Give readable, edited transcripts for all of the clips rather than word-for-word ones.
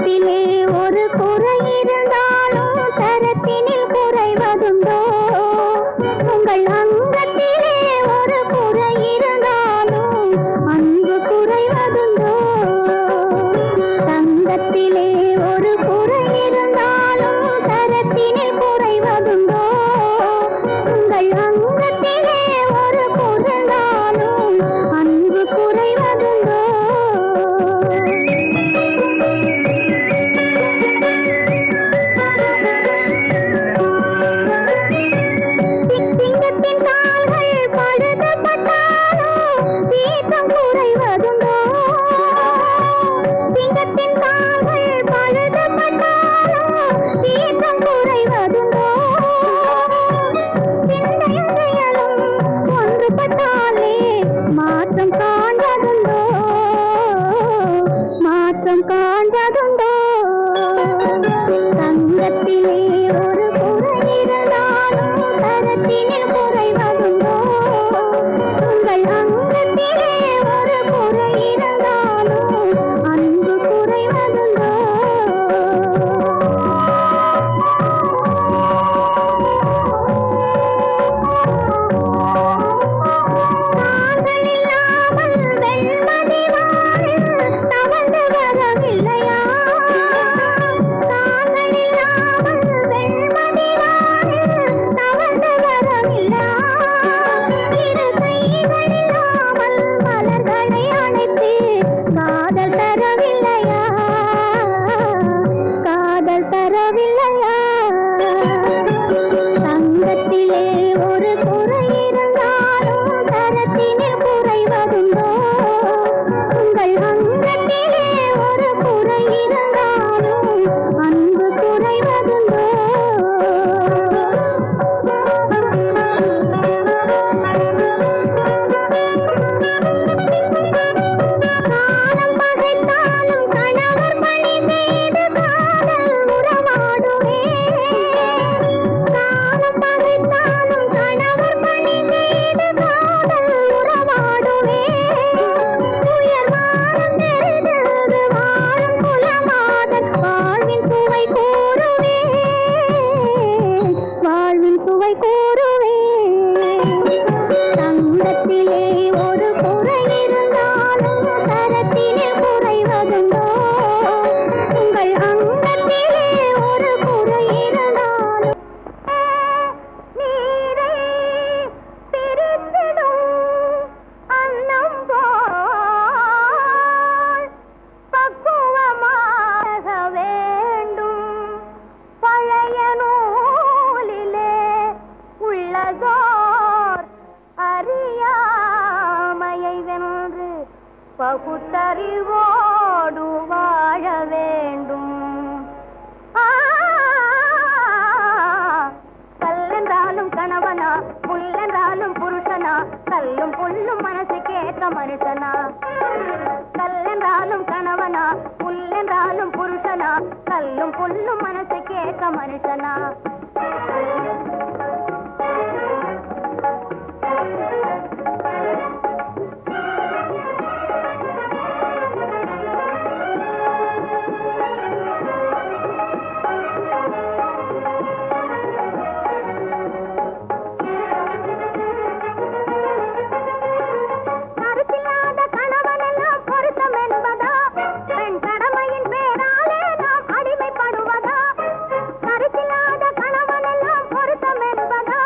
தங்கத்திலே ஒரு குறை இருந்தாலும் தரத்தினில் குறைவதுண்டோ? உங்கள் அங்கத்திலே ஒரு குறை இருந்தாலும் அன்பு குறைவதுண்டோ? தங்கத்திலே ஒரு குறை இருந்தாலும் தரத்தினில் குறைவதுண்டோ? உங்கள் அங்கத்திலே ஒரு குறைந்தாலும் அன்பு குறைவதுண்டோ? சிங்கத்தின் கால்கள் பழுதுபட்டாலோ சீற்றம் குறைவதுண்டோ? சிங்கத்தின் கால்கள் பழுதுபட்டாலோ சீற்றம் குறைவதுண்டோ? சிந்தையும் செயலும் ஒன்றுபட்டாலே மாற்றம் காண்பதுண்டோ? மாற்றம் காண்பதுண்டோ? தங்கத்திலே ஒரு குறை இருந்தாலும் தரத்தினில் குறைவதுண்டோ? உங்கள் அங்கத்திலே ஒரு குறை இருந்தாலும் அன்பு குறைவதுண்டோ? தாங்கள் இல்லாமல் வெண்மதி வானில் தவழ்ந்து வரவில்லையா? தாங்கள் இல்லாமல் வெண்மதி வானில் தவழ்ந்து வரவில்லையா? இரு கைகள் இல்லாமல் மலர்களை அணைத்து காதல் தரவில்லையா? காதல் தரவில்லையா? தங்கத்திலே ஒரு குறை இருந்தாலும் தரத்தினில் குறைவதுண்டோ? உங்கள் அங்கத்திலே ஒரு குறை இருந்தாலும் அன்பு குறைவதுண்டோ? காலம் பகைத்தாலும் கணவர் பணி செய்து காதல் உறவாடுவே. காலம் பகைத்தாலும் கணவர் பணி செய்து காதல் உறவாடுவே. உயர்வானம் தெரிந்தது வாழும் குலமாதன் வாழ்வின் சுவை கூறுவே. வாழ்வின் சுவை கூறுவே. தங்கத்திலே ஒரு குறை இருந்தாலும் தரத்தினில் குறைவதுண்டோ? உங்கள் அங்கத்திலே ஒரு குறை இருந்தாலும் நீரை பிரித்திடும் அன்னம் போல் பக்குவமாக வேண்டும். பழைய நூலிலே உள்ளதோர் அறியாமையை வென்று பகுத்தறிவோடு வாழ வேண்டும். கல்லென்றாலும் கணவனா, புல்லென்றாலும் புருஷனா, கல்லும் புல்லும் மனசுக்கேற்ற மனுஷனா. கல்லென்றாலும் கணவனா, புல்லென்றாலும் புருஷனா, கல்லும் புல்லும் மனசுக்கேற்ற மனுஷனா. கருத்தில்லாத கணவனெல்லாம் பொருத்தம் என்பதா? பெண் கடமையின் பேராலே நாம் அடிமைப்படுவதா? கருத்தில்லாத கணவனெல்லாம் பொருத்தம் என்பதா?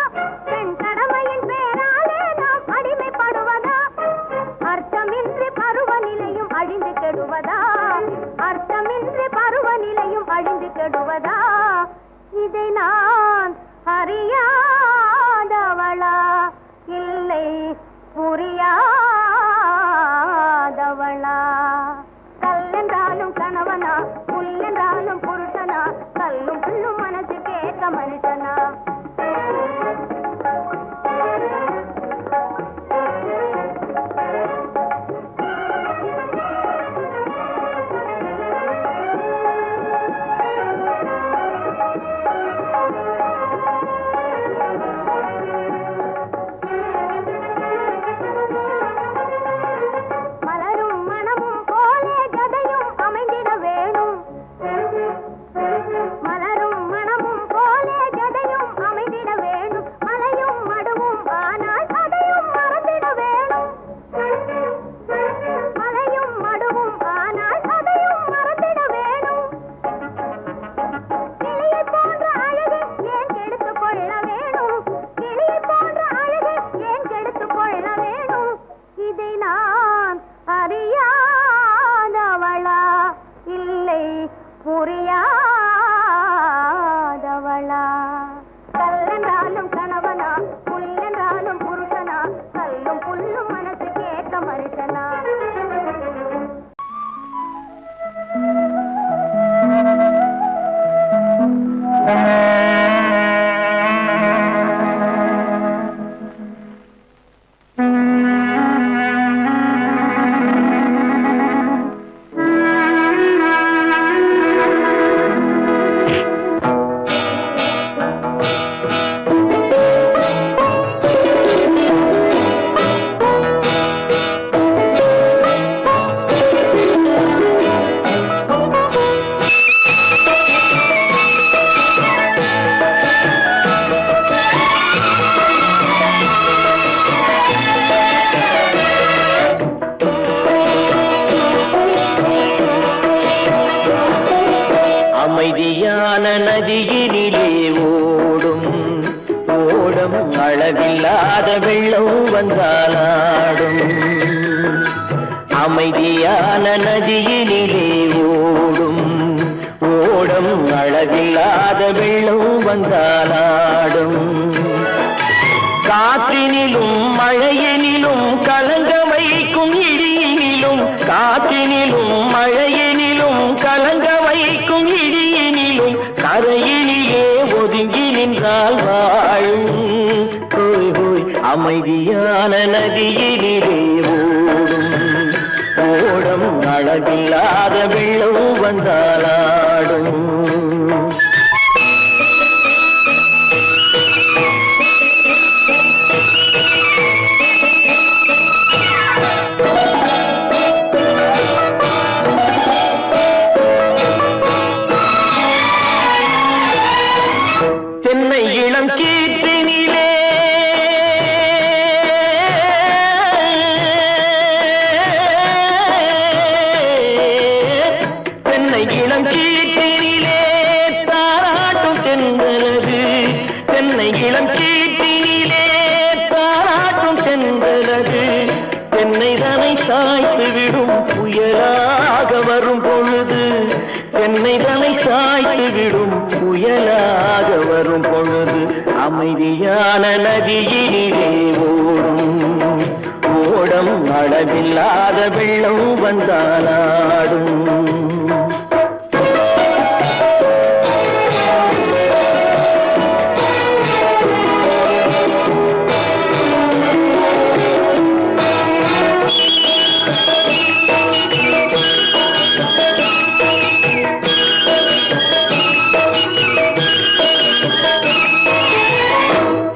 பெண் கடமையின் பேராலே நாம் அடிமைப்படுவதா? அர்த்தமின்றி பருவநிலையும் அழிந்து கெடுவதா? அர்த்தமின்றி பருவநிலையும் அழிந்து கெடுவதா? இதை நான் அறியாதவளா இல்லை புரியாதவளா? கல்லென்றாலும் கணவனா, புல்லென்றாலும் புருஷனா, கல்லும் புல்லும் மனசுக்கேற்ற மனுஷனா. அமைதியான நதியினிலே ஓடும் ஓடம் அளவில்லாத வெள்ளம் வந்தாலாடும். அமைதியான நதியினிலே ஓடும் ஓடம் அளவில்லாத வெள்ளம் வந்தாலாடும். காற்றினிலும் மழையினிலும் கலங்க வைக்கும் இடியினிலும், காற்றினிலும் மழையினிலும் கலங்க வைக்கும் இடியினிலும், கரையினிலே ஒதுங்கி நின்றால் வாழும். ஹோய் ஹோய் அமைதியான நதியினிலே ஓடும் ஓடம் அளவில்லாத வெள்ளம் வந்தாலாடும். தென்னை இளம் கீற்றினிலே தென்னை இளம் கீற்றினிலே தாராட்டும் தென்றலது. தென்னை இளம் கீற்றினிலே தாராட்டும் தென்றலது. தென்னை தனை சாய்த்து விடும் புயலாக வரும் பொழுது, தென்னை தனை சாய்த்து விடும் புயலாக வரும் பொழுது, அமைதியான நதியினிலே ஓடும் ஓடம் அளவில்லாத வெள்ளம் வந்தாலாடும்.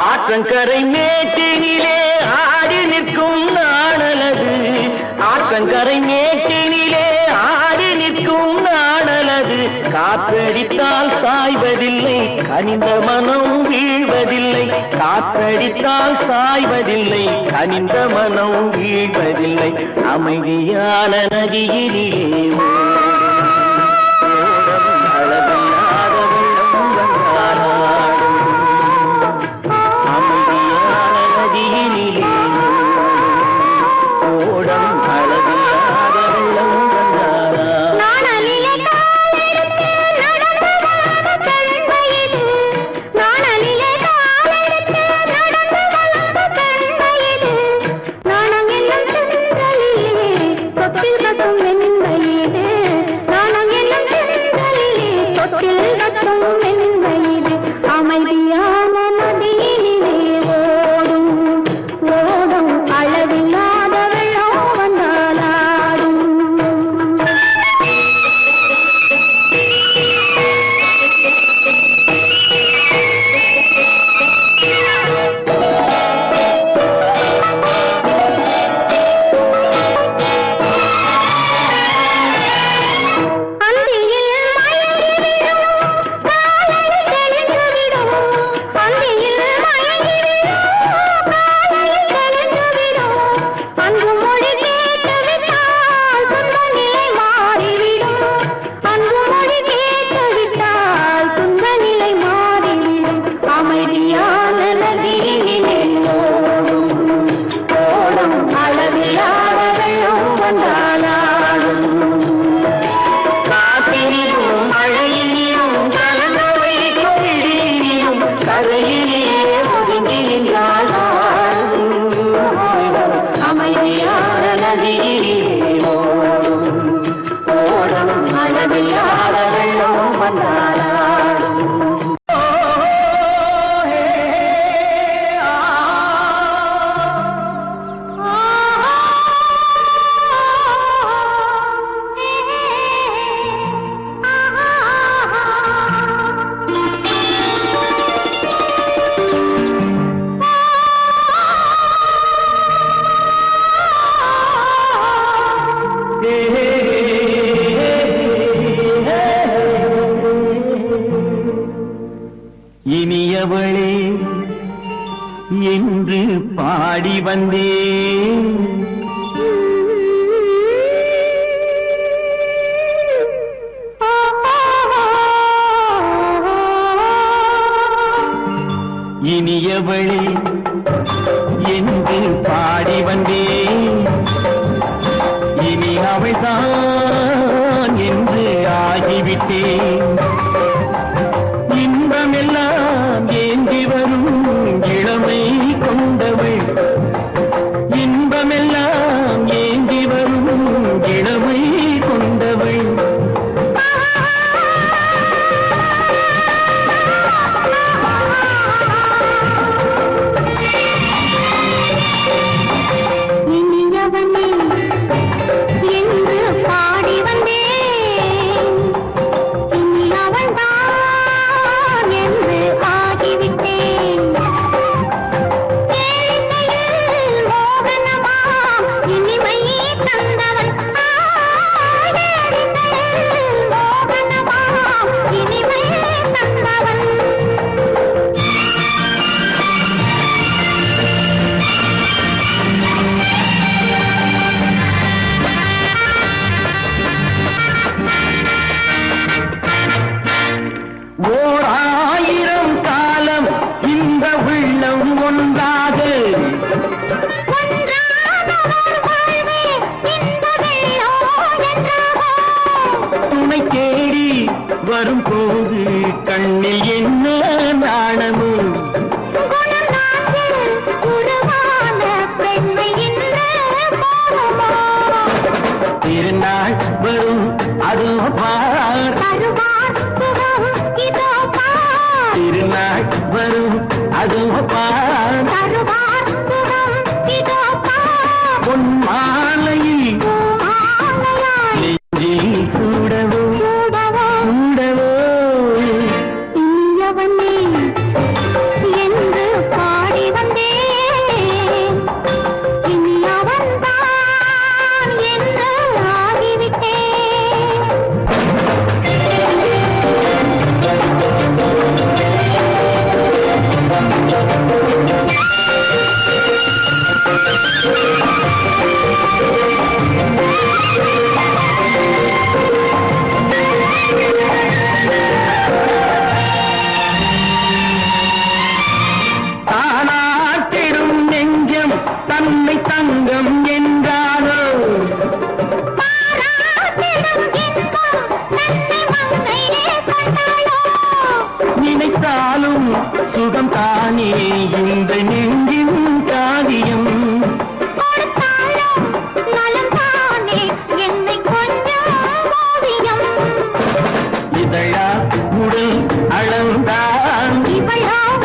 ஆற்றங்கரை மேட்டினிலே ஆடி நிற்கும் நாணலது. ஆற்றங்கரை மேட்டினிலே ஆடி நிற்கும் நாணலது. காற்றடித்தால் சாய்வதில்லை, கனிந்த மனம் வீழ்வதில்லை. காற்றடித்தால் சாய்வதில்லை, கனிந்த மனம் வீழ்வதில்லை. அமைதியான நதியினிலே நாணம் என்னும் சென்றலிலே தொட்டில் கட்டும் வெண்மையிலே இனியவளே என்று பாடி வந்தேன். இனியவளே என்று பாடி வந்தேன். இனி அவள்தான் என்று ஆகிவிட்டேன். இன்பமெல்லாம் ஏந்தி வரும் இளமை கொண்டவள். இன்பமெல்லாம் ஏந்தி வரும் இளமை கொண்டவள். வரும்போது கண்ணில் என்ன நாணமோ திருநாள் வரும் அதோ பார். திருநாள் வரும் அதோ பார். பொன் மாலையில் நெஞ்சில் சூடவோ தங்கம் என்றாரோ நினைத்தாலும் சுகம் தானே இந்த நெஞ்சின் காரியம். இதழா உடல் அளந்தான் இதழால்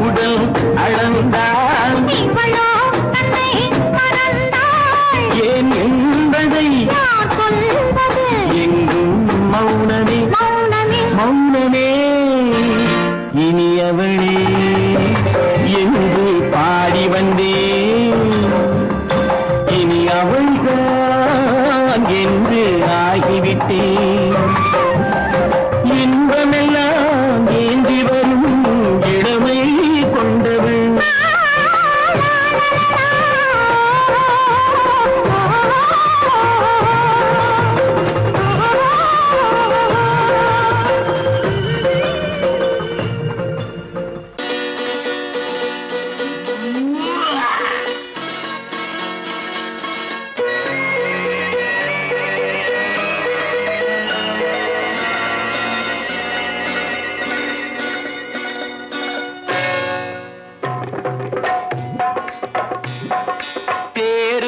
உடல் அளந்தான் ஏன் என்பதை எங்கும் மௌனமே மௌனமே. இனியவளே என்று பாடி வந்தேன். இனி அவள்தான் என்று ஆகிவிட்டேன். இன்பமெல்லாம் ஏந்தி வரும் இளமை கொண்டவள்.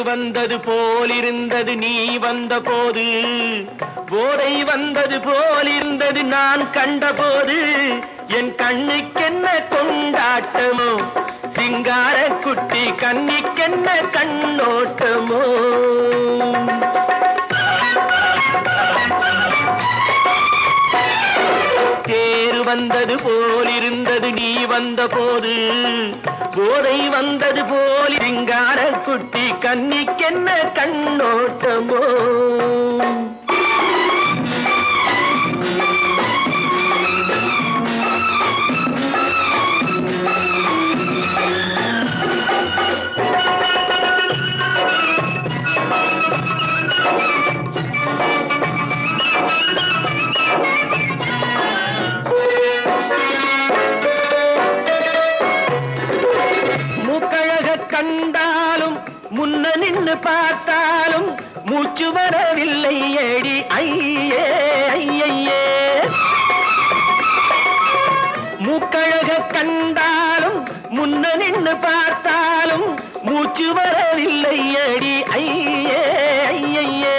வந்தது போலிருந்தது நீ வந்த போது. போதை வந்தது போலிருந்தது நான் கண்டபோது. என் கண்ணுக்கென்ன கொண்டாட்டமோ சிங்கார குட்டி கண்ணிக்கென்ன கண்ணோட்டமோ. தேர் வந்தது போலிருந்தது நீ வந்த போது. போதை வந்தது போல் சிங்கார குட்டி கண்ணிக்கென்ன கண்ணோட்டமோ. பார்த்தாலும் மூச்சு வரவில்லை ஏடி ஐயே ஐயே. மூக்கழக கண்டாலும் முன்ன நின்று பார்த்தாலும் மூச்சு வரவில்லை அடி ஐயே ஐயே.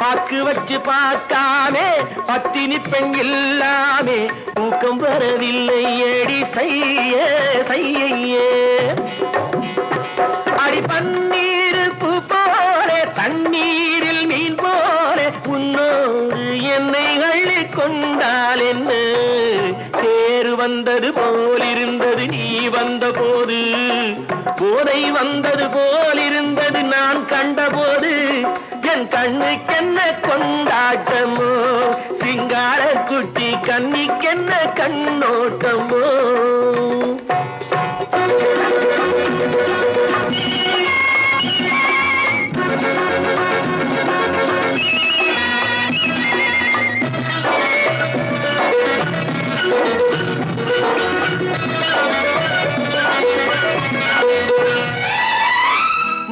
பாக்கு வச்சு பார்க்காமே பத்தினி பெண் இல்லாமே தூக்கம் வரவில்லை அடி செய்ய செய்யே. அடி பன்னீர் பூ போல தண்ணீரில் மீன் போல உன்னோடு என்னை அள்ளி கொண்டால் என்ன. தேர் வந்தது போலிருந்தது நீ வந்த போது, போதை வந்தது போலிருந்தது நான் கண்டபோது. என் கண்ணுக்கென்ன கொண்டாட்டமோ, சிங்கார குட்டி கண்ணிக்கென்ன கண்ணோட்டமோ.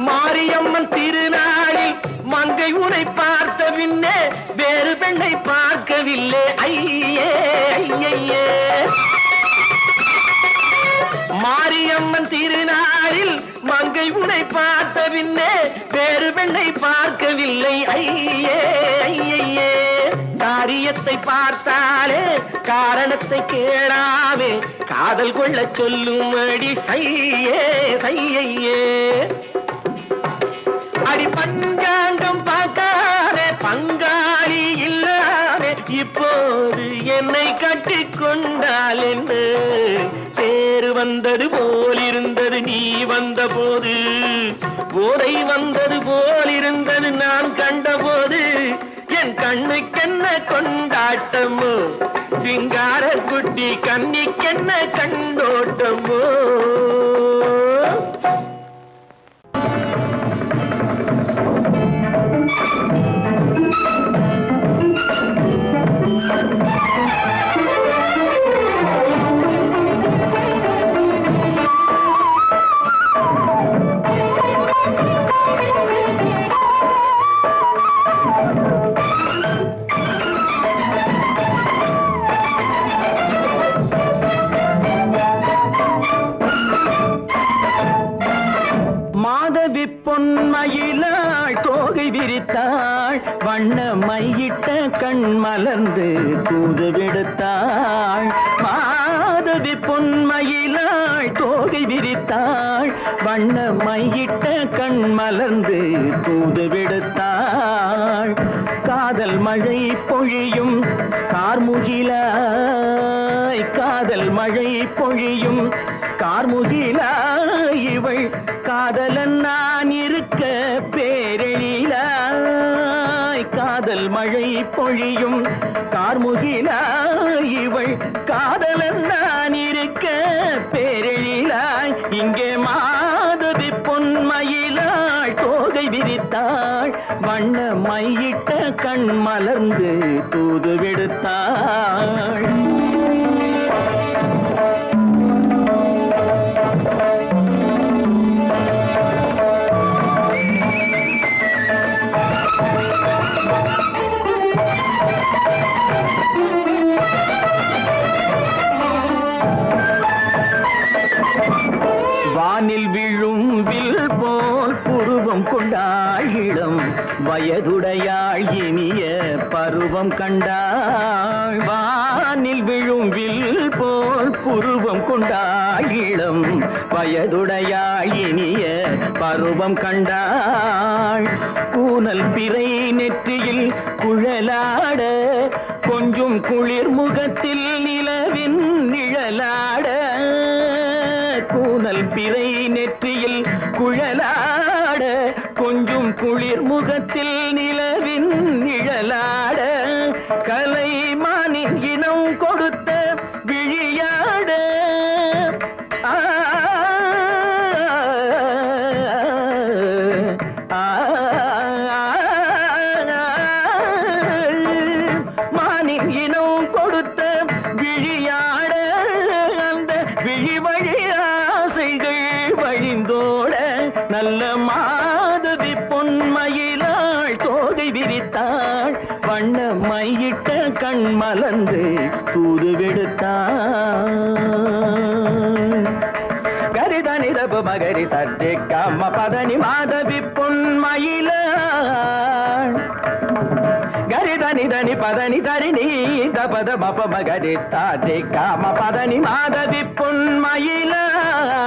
மாரியம்மன் திருநாளில் மங்கை உனை பார்த்த பின்னே வேறு பெண்ணை பார்க்கவில்லை ஐயே ஐயே. மாரியம்மன் திருநாளில் மங்கை உனை பார்த்த பின்னே வேறு பெண்ணை பார்க்கவில்லை ஐயே ஐயே. காரியத்தை பார்த்தாலே காரணத்தை கேளாமே காதல் கொள்ள சொல்லும்படி செய்யே செய்யே. அடி பஞ்சாங்கம் பார்க்காதே பங்காளி இல்லாமே இப்போது என்னை கட்டி கொண்டால் என்ன. தேர் வந்தது போலிருந்தது நீ வந்த போது, போதை வந்தது போலிருந்தது நான் கண்டபோது. என் கண்ணுக்கென்ன கொண்டாட்டமோ, சிங்கார குட்டி கண்ணிக்கென்ன கண்டோட்டமோ. பொன்மயிலாள் தோகை விரித்தாள், வண்ண மையிட்ட கண் மலர்ந்து தூது விடுத்தாள். மாதவி பொன்மயிலாள் தோகை விரித்தாள், வண்ண மையிட்ட கண் மலர்ந்து தூது விடுத்தாள். காதல் மழை பொழியும் கார்முகிலாய், காதல் மழை பொழியும் கார்முகிலாய், இவள் காதலன் நான் இருக்க பேரெழிலாய். காதல் மழை பொழியும் கார்முகிலாய், இவள் காதலன் நான் இருக்க பேரெழிலாய். இங்கே மாதவி பொன்மயிலாள் தோகை விரித்தாள், வண்ண மையிட்ட கண் மலர்ந்து தூது விடுத்தாள். வானில் விழும் வில் போல் புருவம் கொண்டாள் இளம் வயதுடையாள் இனிய பருவம் கண்டாள். வானில் விழும் வில் போல் புருவம் கொண்டாள் இளம் வயதுடையாள் இனிய பருவம் கண்டாள். கூனல் பிறை நெற்றியில் குழலாட, கொஞ்சம் குளிர் முகத்தில் நிலவின் நிழலாட. கூனல் பிறை நெற்றியில் குழலாட, கொஞ்சம் குளிர் முகத்தில் நிலவின் நிழலாட. கலைமானின் இனம் கொடுத்த விழியாட, மானின் இனம் கொடுத்த விழியாட. அந்த விழி வழி ஆசைகள் வழிந்தோட, நல்ல மாதவி பொன்மயிலாள் தோகை விரித்தாள் வண்ண மையிட்ட கண் மலர்ந்து தூது விடுத்தாள் கரிதனி தப மகரி சர்ஜே கம்ம பதனி மாதவி பொன்மயிலாள் கரிதனி தனி பதனி தரிணி தபத மப மகரி சார்ஜே கம்ம பதனி மாதவி பொன்மயிலாள்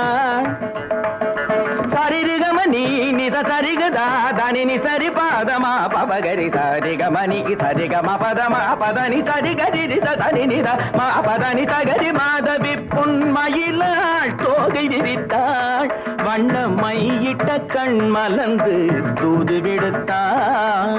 சரிகமணி நித சரிகதா தனி நி சரி பாதமா பபகரி சரிகமணி சரிகம பதமா பதனி சரிகரி தனி நித மா பதனி சகரி மாதவி பொன்மயிலாள் தோகை விரித்தாள் வண்ண மையிட்ட கண் மலர்ந்து தூது விடுத்தாள்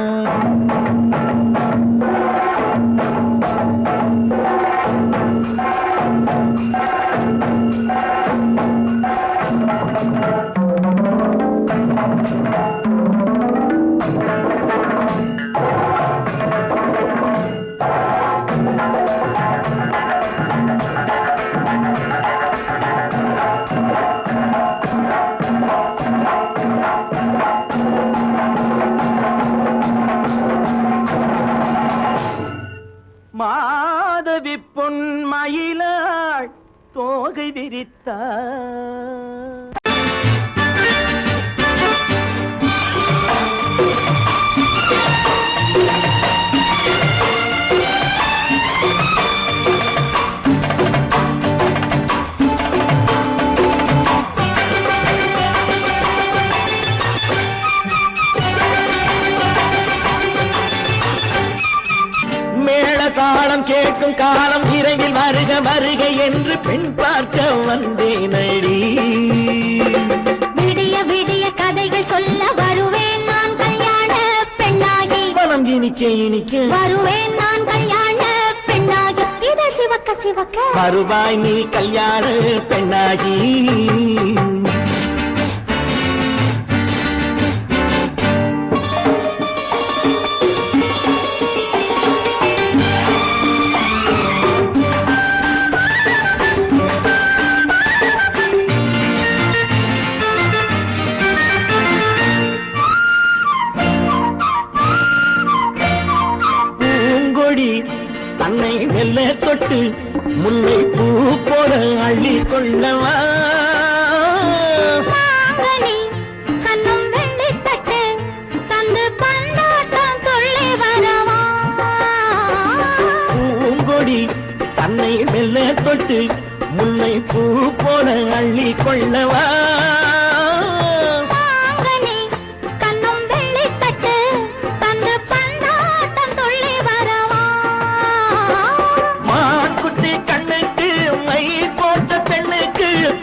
மாதவி பொன்மயிலாள் தோகை விரித்தாள் தாளம் கேட்கும் காலம் விரைவில் வருக வருக என்று பெண் பார்க்க வந்தேனடி விடிய விடிய கதைகள் சொல்ல வருவேன் நான் கல்யாண பெண்ணாகி மனம் இனிக்க இனிக்க வருவேன் நான் கல்யாண பெண்ணாகி இதை சிவக்க சிவக்க வருவாய் நீ கல்யாண பெண்ணாகி தன்னை மெல்ல தொட்டு முல்லை பூ போல அள்ளி கொள்ளவா கண்ணும் வெள்ளி தட்டு தந்து பந்தாட்டம் தொல்லை வரவா பூங்கொடி தன்னை மெல்ல தொட்டு முல்லை பூ போல அள்ளி கொள்ளவா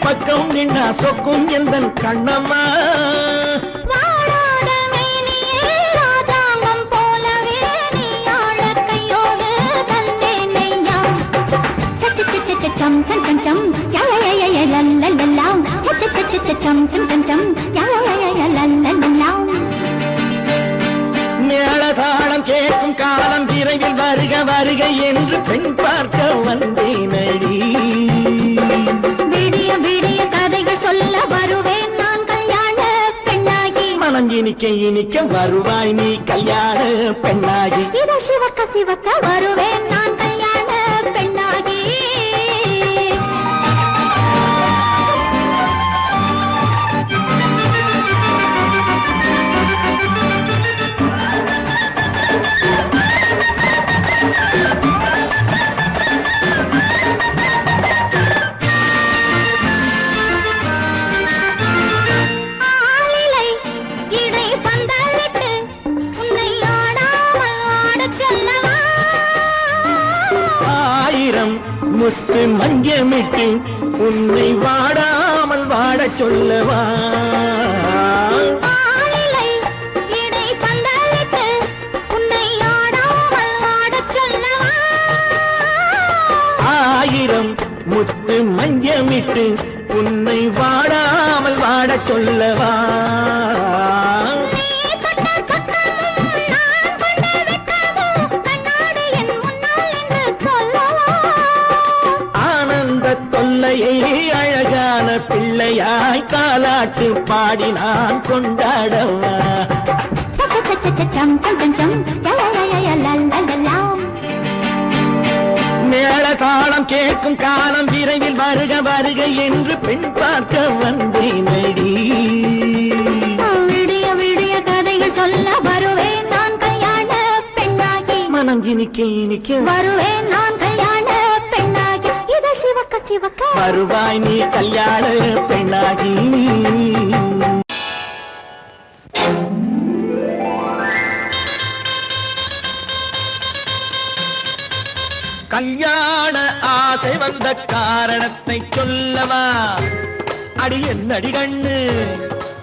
பக்கம் நின்னா சொக்கும் எந்தன் கண்ணம்மா வாழாத மேனியே ராஜாங்கம் போலவே நீ ஆழ கையோடு தந்தேன் நெய்யா சச்ச சச்ச சம் சம் சம் சம் யய லல்லல்லா சச்ச சச்ச சம் சம் சம் சம் யய லல்லல்லா மேளதாளம் கேட்கும் காலம் விரைவில் வருக வருக என்று பெண் பார்க்க வந்தேனடி விடிய விடிய கதைகள் சொல்ல வருவேன் நான் கல்யாண பெண்ணாகி மனம் இனிக்க இனிக்க வருவாய் நீ கல்யாண பெண்ணாகி இதை சிவக்க சிவக்க வருவேன் நான் கல்யாண பெண்ணாகி முத்து மஞ்சமிட்டு உன்னை வாடாமல் வாட சொல்லவா ஆயிரம் முத்து மஞ்சமிட்டு உன்னை வாடாமல் வாட சொல்லவா அழகான பிள்ளையாய் காலாட்டு பாடி நான் கொண்டாடவா பிறக்கும் காலம் விரைவில் வருக வருக என்று பெண் பார்க்க வந்தேனடி. விடிய விடிய கதைகள் சொல்ல வருவேன் நான் கல்யாண பெண்ணாகி. மனம் இனிக்க வருவேன் நான் கல்யாண பெண்ணாகி. இதழ் சிவக்க சிவக்க வருவாய் நீ கல்யாண பெண்ணாகி. கல்யாண ஆசை வந்த காரணத்தை சொல்லவா? அடி என்னடி கண்ணு,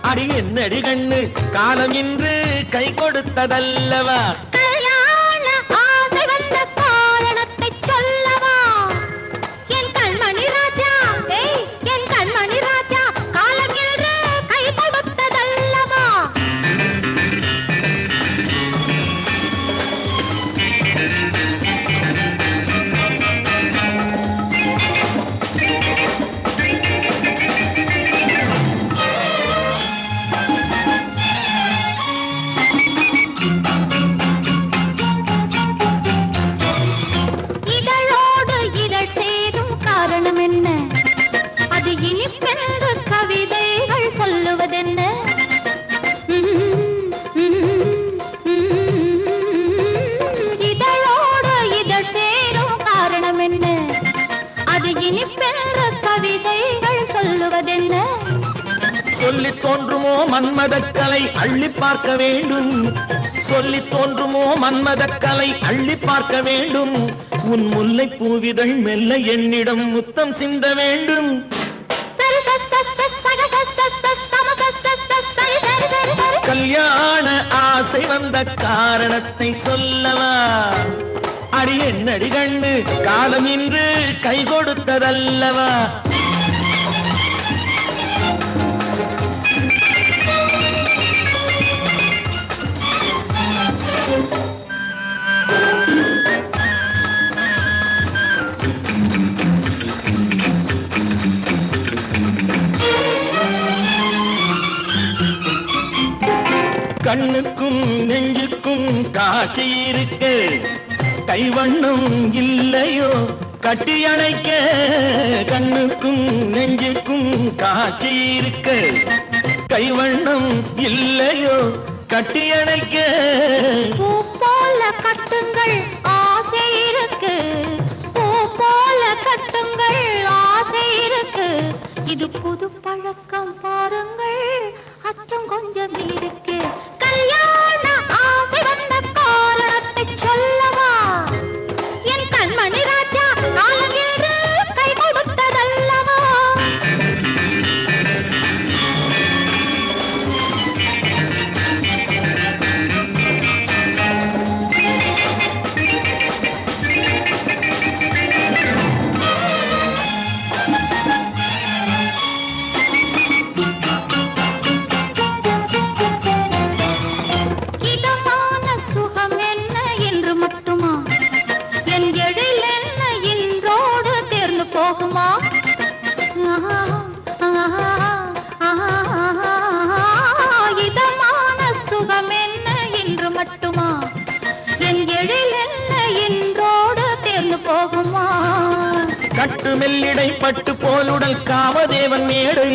அடி என்னடி கண்ணு, காலம் இன்று கை கொடுத்ததல்லவா? கல்யாண ஆசை வந்த காரணத்தை சொல்லவா? என் கண்மணி ராஜா, என் கண்மணி ராஜா, காலம் இன்று கை கொடுத்ததல்லவா? சொல்லி தோன்றுமோ மன்மதக்கலை அள்ளி பார்க்க வேண்டும், சொல்லி தோன்றுமோ மன்மதக்கலை அள்ளி பார்க்க வேண்டும். உன் முல்லை பூவிதழ் மெல்ல என்னிடம் முத்தம் சிந்த வேண்டும். கல்யாண ஆசை வந்த காரணத்தை சொல்லவா? அடி என்னடி கண்ணு, காலம் இன்று கை கொடுத்ததல்லவா? கண்ணுக்கும் நெஞ்சுக்கும் காட்சி இருக்கு, கைவண்ணம் இல்லையோ கட்டி அணைக்க? கண்ணுக்கும் நெஞ்சுக்கும் காட்சி இருக்கு, கைவண்ணம் இல்லையோ கட்டி அணைக்க? பூ போல கட்டுங்கள் ஆசை இருக்கு, பூ போல கட்டுங்கள் ஆசை இருக்கு. இது புது பழக்கம் பாருங்கள், அச்சம் கொஞ்சம் இருக்கு. கல்யாண ஆசை வந்த காரணத்தை சொல்லவா? என் கண்மணி ராஜா, காலம் என்று கை கொடுத்ததல்லவா? இதமான சுகம் என்ன என்று மட்டுமா? என் எழில் என்ன என்றோடு தேர்ந்து போகுமா? கட்டு மெல்லிடை பட்டு போலுடல் காமதேவன் மேடை,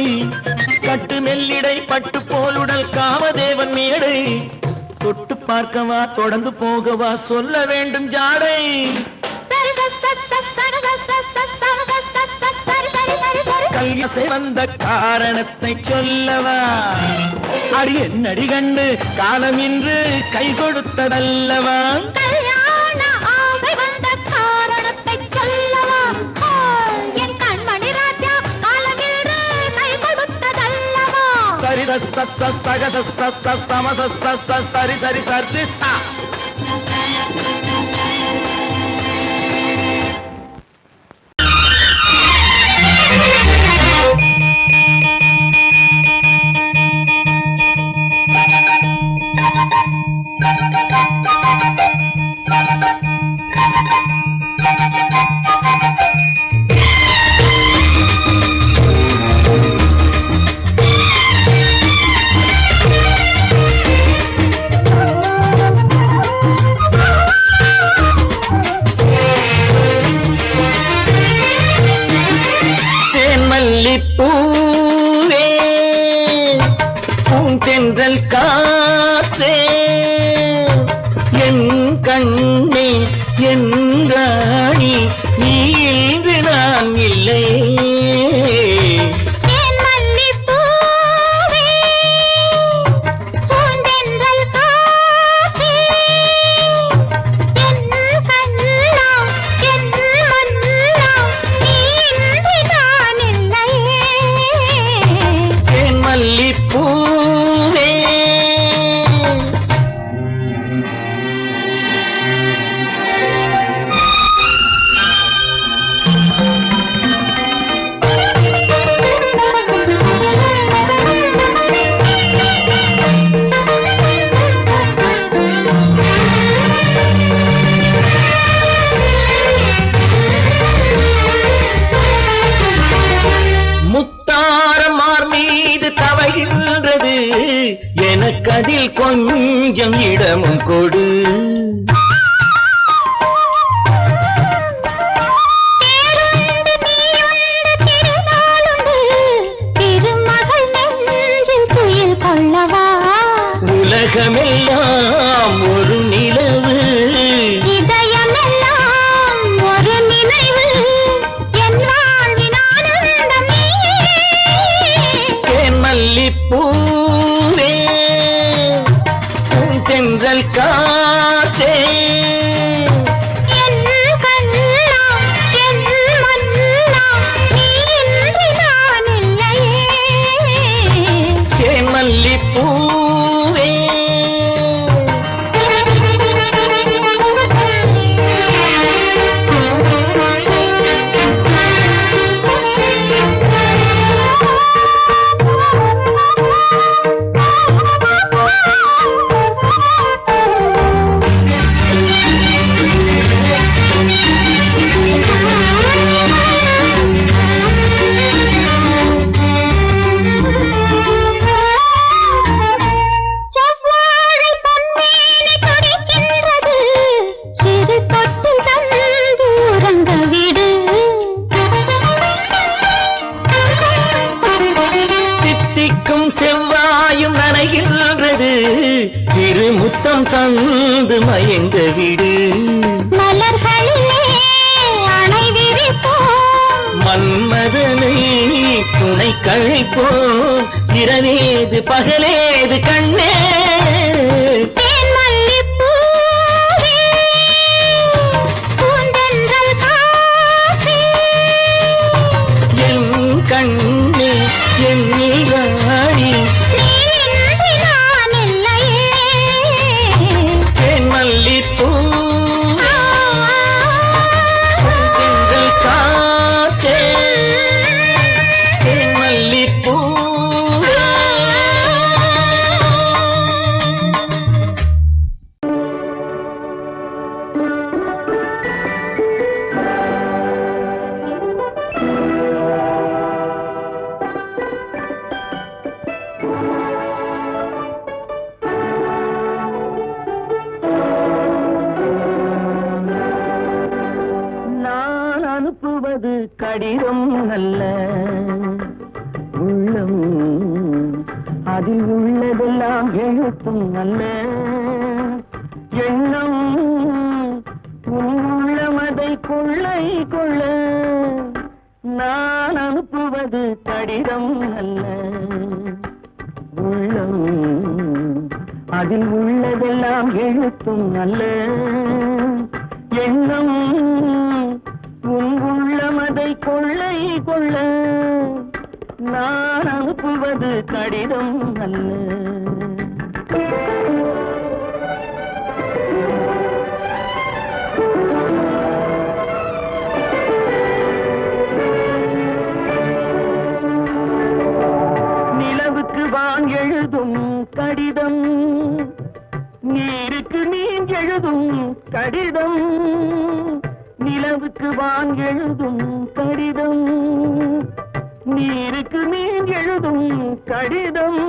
கட்டு மெல்லிடை பட்டு போலுடல் காமதேவன் மேடை. தொட்டு பார்க்கவா தொடர்ந்து போகவா சொல்ல வேண்டும் ஜாடை. கல்யாண வந்த காரணத்தை சொல்லவா? அடி என்னடி கண்டு, காலம் இன்று கை கொடுத்ததல்லவா? கல்யாண ஆசை வந்த காரணத்தை சொல்லவா? என் கண்மணி ராஜா, காலம் இன்று கை கொடுத்ததல்லவா? சரி சம சரி சரி சரி சா. கண்ணே என்றாணி நீ இன்று நான் இல்லை. எனக்கதில் கொஞ்சம் இடமும் கொடு. உலகமெல்லாம் ஒரு நிலவு, இதயமெல்லாம் ஒரு நினைவு, என் வாழ்வின் ஆனந்தமே. தேன் மல்லிப்பூவே தென்றல் காற்றே என் கண்ணா என் மன்னா நீ இன்றி நான் இல்லையே. தேன் மல்லிப்பூவே செவ்வாயும் நனைகின்றது, சிறு முத்தம் தந்து மயங்க விடு. மலர்களிலே அணை விரிப்போம், மன்மதனை துணை கழிப்போம். இரவேது பகலேது கண்ணே. தேன் மல்லிப்பூவே பூந்தென்றல் காற்றே என் கண்ணே என் நீராணி நீ இன்றி நான் இல்லையே. தேன் மல்லிப்பூ தென்றல் காற்றே தேன் மல்லிப்பூ. நான் அனுப்புவது கடிதம் அல்ல, உள்ளம் அதில் உள்ளதெல்லாம் எழுத்தும் அல்ல. எண்ணம் உன் உள்ளமதை கொள்ளை கொள்ள. நான் அனுப்புவது கடிதம் அல்ல, உள்ளம் அதில் உள்ளதெல்லாம் எழுத்தும் அல்ல. எண்ணம் உன் உள்ளமதை கொள்ளை கொள்ள. நான் அனுப்புவது கடிதம் அல்ல. நிலவுக்கு வான் எழுதும் கடிதம், நீருக்கு நீர் எழுதும் கடிதம். நிலவுக்கு வான் எழுதும் கடிதம், நீருக்கு நீர் எழுதும் கடிதம்.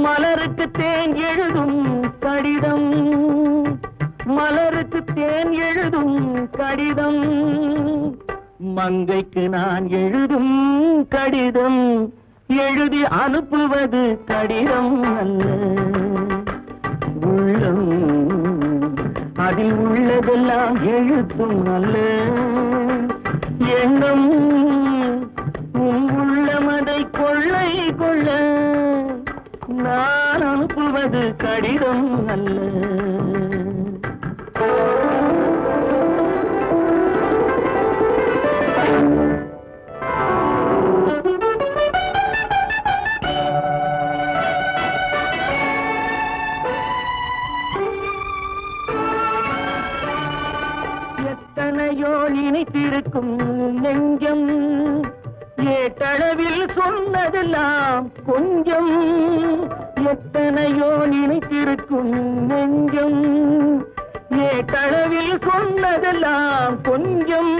மலருக்கு தேன் எழுதும் கடிதம், மலருக்கு தேன் எழுதும் கடிதம். மங்கைக்கு நான் எழுதும் கடிதம், எழுதி அனுப்புவது கடிதம் அல்ல. உள்ளம் அதில் உள்ளதெல்லாம் எழுத்தும் அல்ல எண்ணம் உன் உள்ளமதை கொள்ளை கொள்ள நான் அனுப்புவது கடிதம் அல்ல. எத்தனையோ நினைத்திருக்கும் நெஞ்சம் ஏட்டளவில் சொன்னதெல்லாம் கொஞ்சம். எத்தனையோ நினைத்திருக்கும் நெஞ்சம் ஏட்டளவில் சொன்னதெல்லாம் கொஞ்சம்.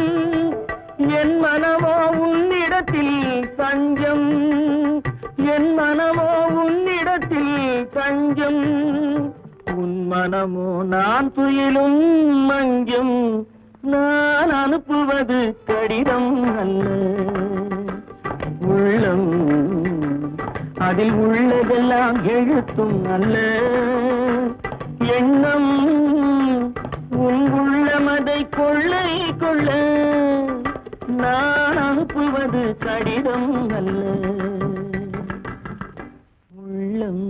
என் மனமோ உன்னிடத்தில் தஞ்சம், என் மனமோ உன்னிடத்தில் தஞ்சம். உன் மனமோ நான் துயிலும் மஞ்சம். நான் அனுப்புவது கடிதம் அல்ல உள்ளம் அதில் உள்ளதெல்லாம் எழுத்தும் அல்ல எண்ணம் உன் உள்ளமதை கொள்ளை கொள்ள நான் அனுப்புவது கடிதம் அல்ல உள்ளம்.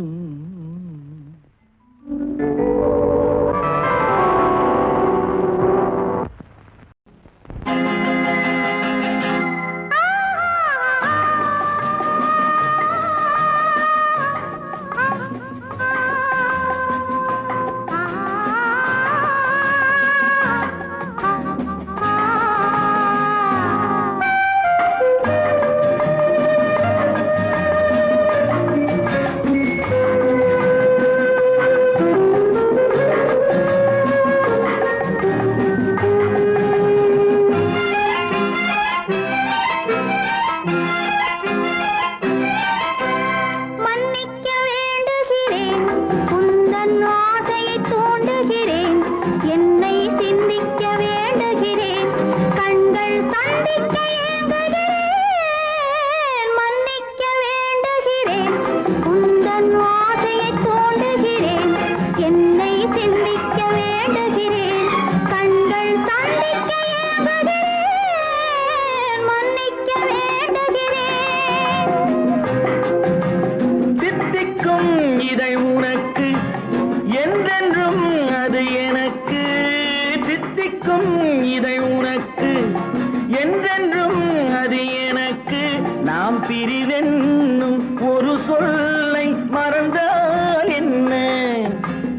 பிரிவென்னும் ஒரு சொல்லை மறந்தால் என்ன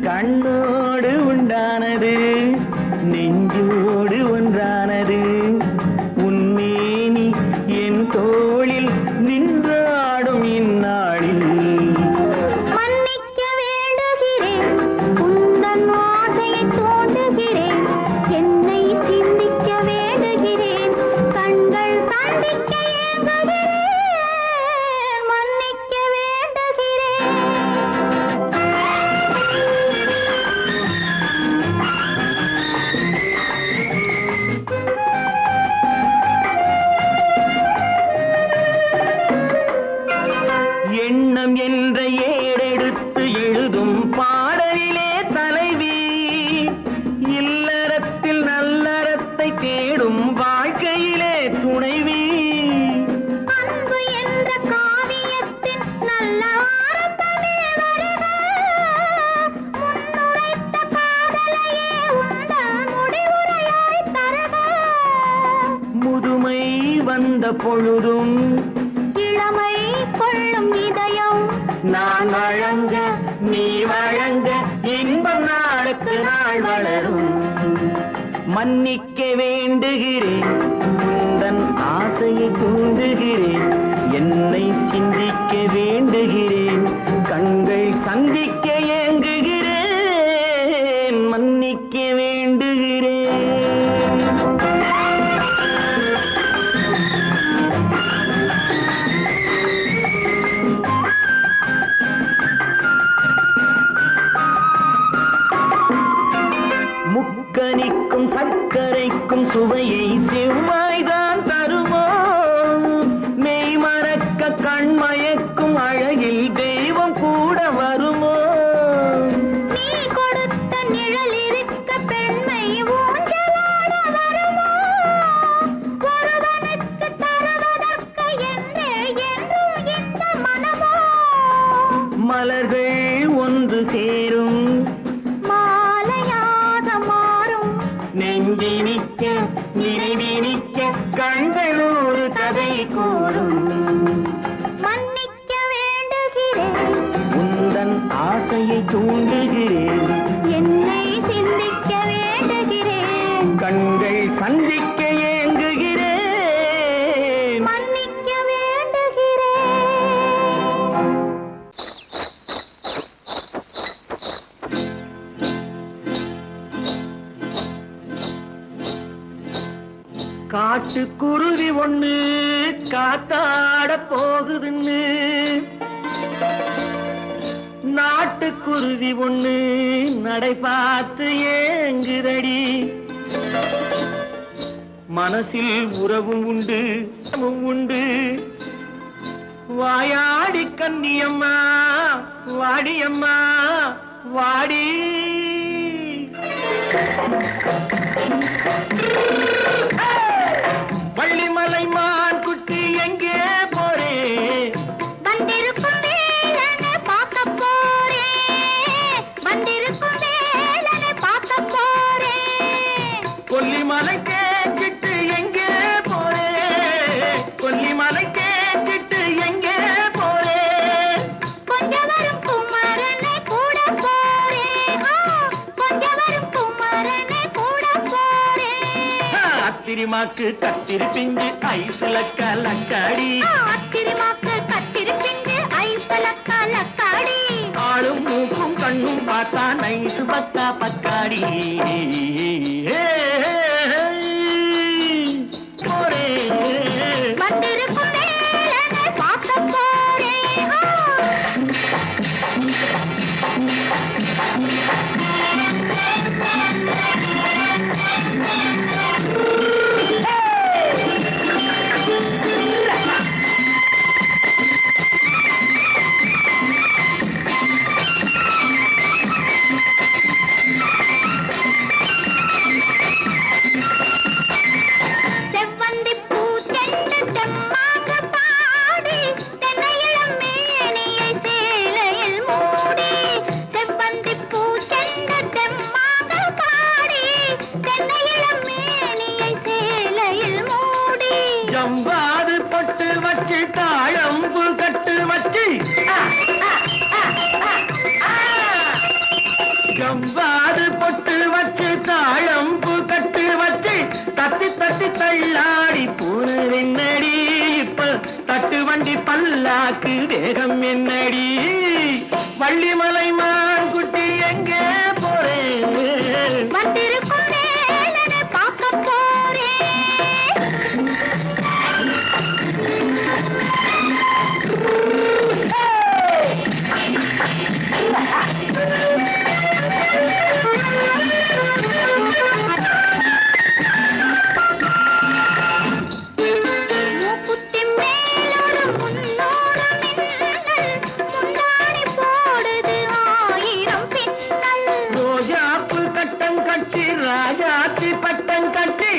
கண்ணோடு உண்டானது நெஞ்சோடு ஒன்றானது உன்மேனி என் தோளில் நின்றாடும் இந்நாளில் மன்னிக்க வேண்டுகிறேன் உந்தன் ஆசையை தோண்டுகிறேன் என்னை சிந்திக்க வேண்டுகிறேன் கண்கள் சந்திக்க எண்ணம் என்ற ஏடெடுத்து எழுதும் பாடலிலே தலைவி இல்லறத்தில் நல்லறத்தை தேடும் வாழ்க்கையிலே துணைவி அன்பு என்ற காவியத்தின் நல்ல வார்த்தையே வருக முன்னுரைத்த காதலையே உந்தன் முடிவுரையாய் தருக முதுமை வந்த பொழுதும் இளமை கொள்ளும் இதயம் நான் வழங்க நீ வழங்க இன்பம் நாளுக்கு நாள் வளரும் மன்னிக்க வேண்டுகிறேன் உந்தன் ஆசையை தூண்டுகிறேன் என்னை சிந்திக்க வேண்டுகிறேன் கண்கள் சந்திக்க ஏங்குகிறேன் மன்னிக்க வேண்டுகிறேன். முக்கனிக்கும் சர்க்கரைக்கும் சுவையை செவ்வாய்தான் தருமோ மெய் மறக்க கண்மயக்கும் அழகில் தெய்வம் கூட வருமோ நீ கொடுத்த நிழல் இருக்க பெண் நினைக்க நினைவினிக்க கண்கள் ஒரு கதை கூறும். மன்னிக்க வேண்டுகிறேன், உந்தன் ஆசையை தூண்டுகிறேன், என்னை சிந்திக்க வேண்டுகிறேன், கண்கள் சந்திக்க ஏங்குகிறேன். மன்னிக்க வேண்டுகிறேன். காட்டுக்குருவி ஒண்ணு காத்தாட போகுதுன்னு நாட்டுக்குருவி ஒண்ணு நடை பார்த்து ஏங்குதடி. மனசில் உறவும் உண்டு உண்டு, வாயாடி கன்னியம்மா வாடியம்மா வாடி. வள்ளிமலை மான் குட்டி எங்கே போறே? வந்திருக்கும் வேலனை பார்க்க போறேன், வந்திருக்கும் வேலனை பார்க்க போறேன். கொல்லிமலை கேச்சிட்டு எங்கே போறே? கொல்லிமலை கேச்சிட்டு எங்கே போறே? கொஞ்சம் வரும் குமரனை கூட போறேன், கொஞ்சம் வரும் குமரனை கூட போறேன். அத்திரிமாக்கு கத்திரி பிஞ்சு ஐசுல கலக்காடி, அத்திரிமாக்கு கத்திரி பிஞ்சு ஐசல கலக்காடி. ஆளும் மூக்கும் கண்ணும் பார்த்தா நைசு பக்கா பக்காடி. போறே வந்திருக்கும் வேலனை பார்க்க போறேன். செவ்வந்தி பூச்செண்டு தெம்மாக பாடி, தென்னையிளம் மேனியை சேலையில் மூடி. செவ்வந்தி பூச்செண்டு தெம்மாக பாடி, தென்னையிளம் மேனியை சேலையில் மூடி. ஜம்பாது பொட்டு வச்சு தாழம்பு கட்டு வச்சு, ஜம்பாது பொட்டு வச்சு தாழம்பு கட்டு வச்சு தத்தி தத்தி தள்ளாடி போனது என்னடி? இப்ப தட்டு வண்டி பல்லாக்கு வேகம் என்னடி? வள்ளிமலை மான் குட்டி எங்கே போறேன்? வந்திருக்கும் வேலனை பார்க்க போறேன். மூக்குத்தி மேலோடு முன்னோடு மின்னல், முந்தாணி போடுது ஆயிரம் பின்னல். ரோஜாப்பு கட்டம் கட்டி ராஜாத்தி பட்டம் கட்டி,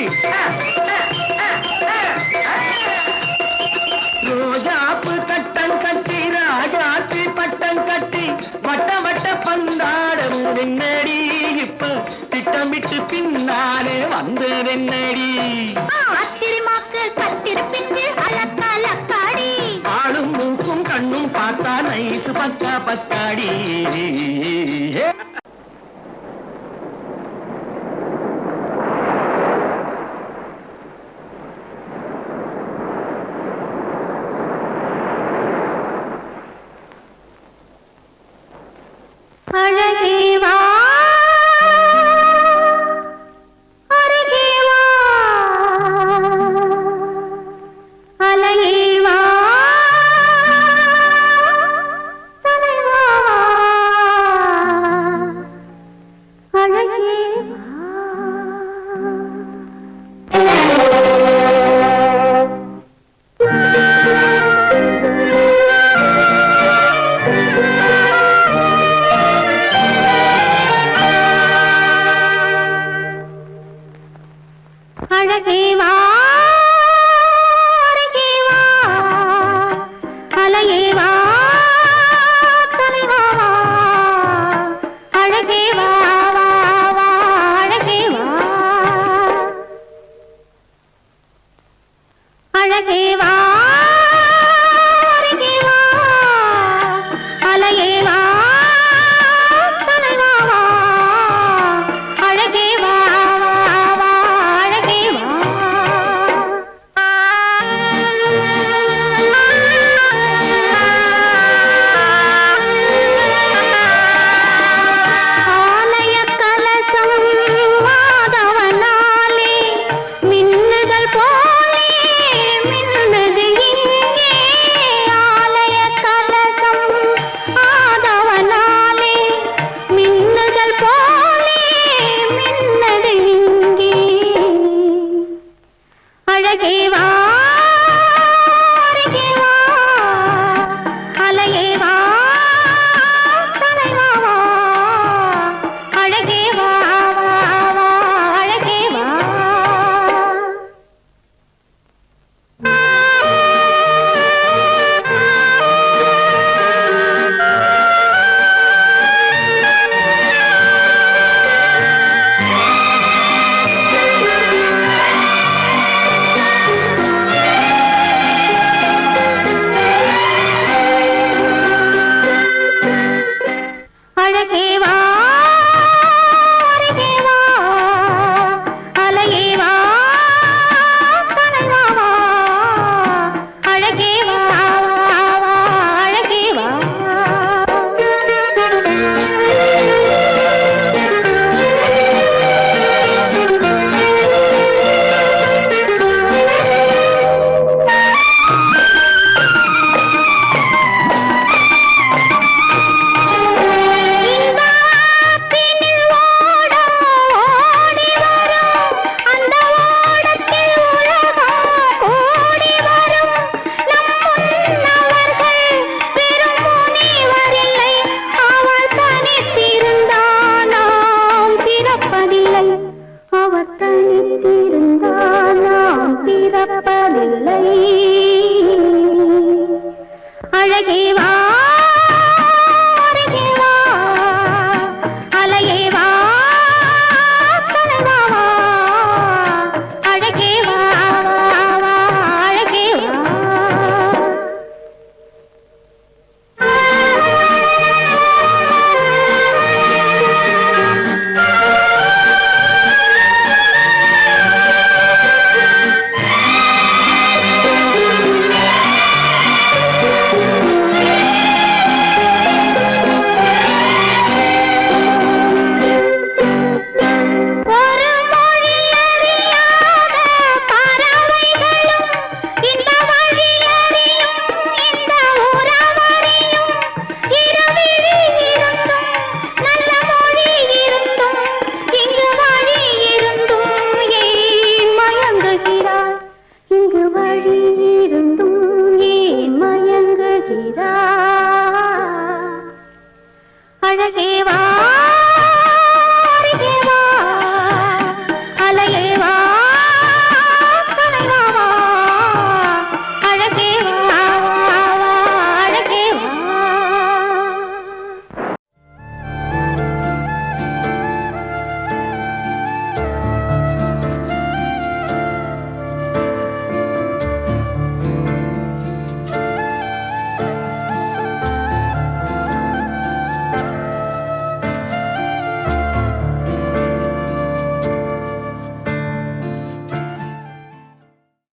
ரோஜாப்பு கட்டம் கட்டி ராஜாத்தி பட்டம் கட்டி வட்ட வட்ட பந்தாடம் என்னடி? இப்ப திட்டமிட்டு பின்னாலே வந்து என்னடி? அத்திரிமாக்கு கத்திரி பிஞ்சு அலக்காடி. ஆளும் மூக்கும் கண்ணும் பார்த்தா நைசு பக்கா பக்காடி.